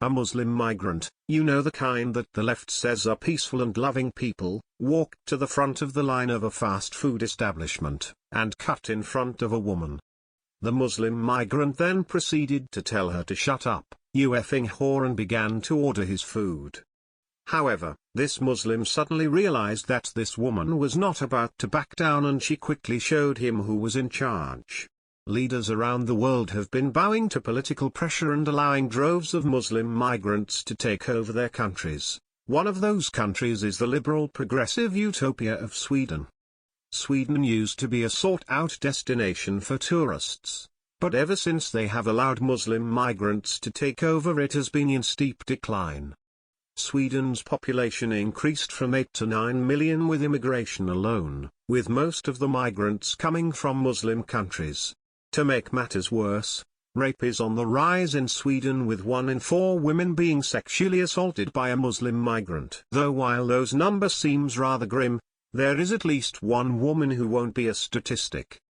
a Muslim migrant, you know, the kind that the left says are peaceful and loving people, walked to the front of the line of a fast food establishment, and cut in front of a woman. The Muslim migrant then proceeded to tell her to shut up, "You effing whore," and began to order his food. However, this Muslim suddenly realized that this woman was not about to back down, and she quickly showed him who was in charge. Leaders around the world have been bowing to political pressure and allowing droves of Muslim migrants to take over their countries. One of those countries is the liberal progressive utopia of Sweden. Sweden used to be a sought-out destination for tourists, but ever since they have allowed Muslim migrants to take over, it has been in steep decline. Sweden's population increased from 8 to 9 million with immigration alone, with most of the migrants coming from Muslim countries. To make matters worse, rape is on the rise in Sweden, with 1 in 4 women being sexually assaulted by a Muslim migrant. Though while those numbers seems rather grim, there is at least one woman who won't be a statistic.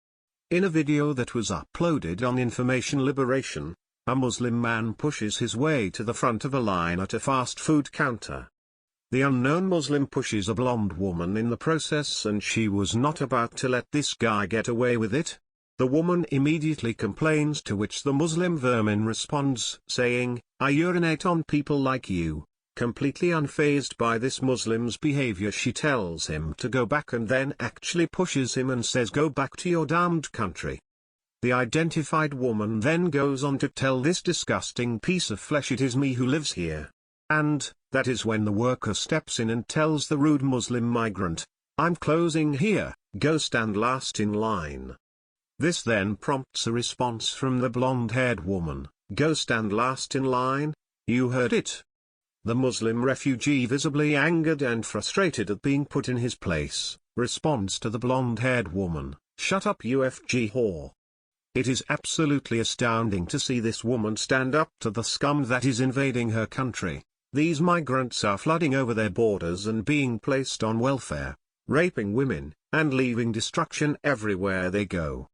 In a video that was uploaded on Information Liberation, a Muslim man pushes his way to the front of a line at a fast food counter. The unknown Muslim pushes a blonde woman in the process, and she was not about to let this guy get away with it. The woman immediately complains, to which the Muslim vermin responds, saying, "I urinate on people like you." Completely unfazed by this Muslim's behavior, she tells him to go back and then actually pushes him and says, "Go back to your damned country." The identified woman then goes on to tell this disgusting piece of flesh, "It is me who lives here." And that is when the worker steps in and tells the rude Muslim migrant, "I'm closing here, go stand last in line." This then prompts a response from the blonde-haired woman, "Go stand last in line, you heard it." The Muslim refugee, visibly angered and frustrated at being put in his place, responds to the blonde-haired woman, "Shut up, you FG whore." It is absolutely astounding to see this woman stand up to the scum that is invading her country. These migrants are flooding over their borders and being placed on welfare, raping women, and leaving destruction everywhere they go.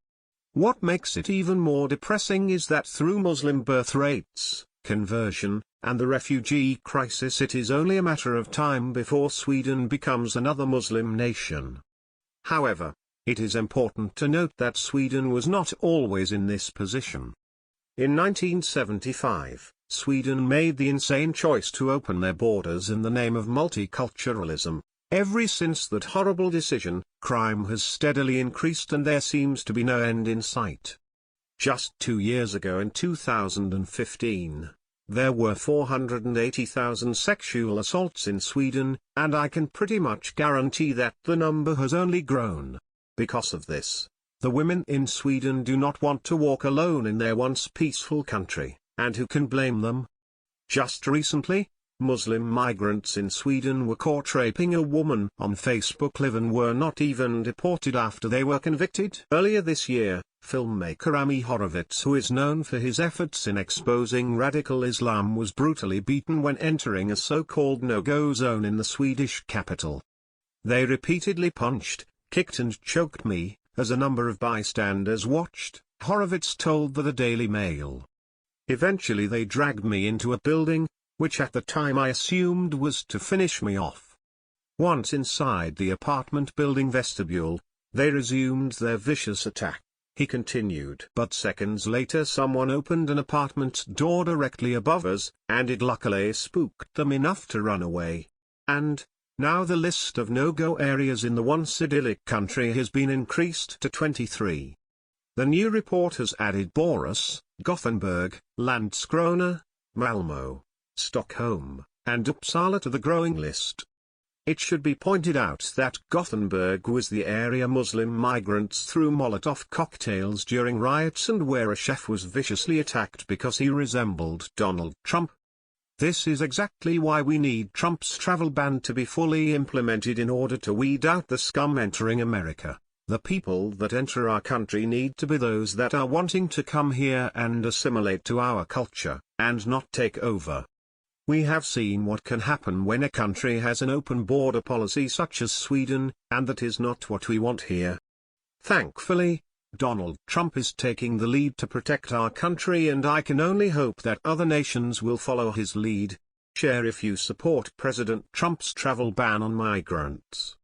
What makes it even more depressing is that through Muslim birth rates, conversion, and the refugee crisis, it is only a matter of time before Sweden becomes another Muslim nation. However, it is important to note that Sweden was not always in this position. In 1975, Sweden made the insane choice to open their borders in the name of multiculturalism. Ever since that horrible decision, crime has steadily increased and there seems to be no end in sight. Just 2 years ago, in 2015, there were 480,000 sexual assaults in Sweden, and I can pretty much guarantee that the number has only grown. Because of this, the women in Sweden do not want to walk alone in their once peaceful country, and who can blame them? Just recently, Muslim migrants in Sweden were caught raping a woman on Facebook Live and were not even deported after they were convicted. Earlier this year, filmmaker Ami Horowitz, who is known for his efforts in exposing radical Islam, was brutally beaten when entering a so-called no-go zone in the Swedish capital. "They repeatedly punched, kicked and choked me, as a number of bystanders watched," Horowitz told the Daily Mail. "Eventually they dragged me into a building, which at the time I assumed was to finish me off. Once inside the apartment building vestibule, they resumed their vicious attack," he continued. "But seconds later someone opened an apartment door directly above us, and it luckily spooked them enough to run away. And now the list of no-go areas in the once idyllic country has been increased to 23. The new report has added Borås, Gothenburg, Landskrona, Malmö, Stockholm, and Uppsala to the growing list. It should be pointed out that Gothenburg was the area Muslim migrants threw Molotov cocktails during riots and where a chef was viciously attacked because he resembled Donald Trump. This is exactly why we need Trump's travel ban to be fully implemented in order to weed out the scum entering America. The people that enter our country need to be those that are wanting to come here and assimilate to our culture, and not take over. We have seen what can happen when a country has an open border policy such as Sweden, and that is not what we want here. Thankfully, Donald Trump is taking the lead to protect our country, and I can only hope that other nations will follow his lead. Share if you support President Trump's travel ban on migrants.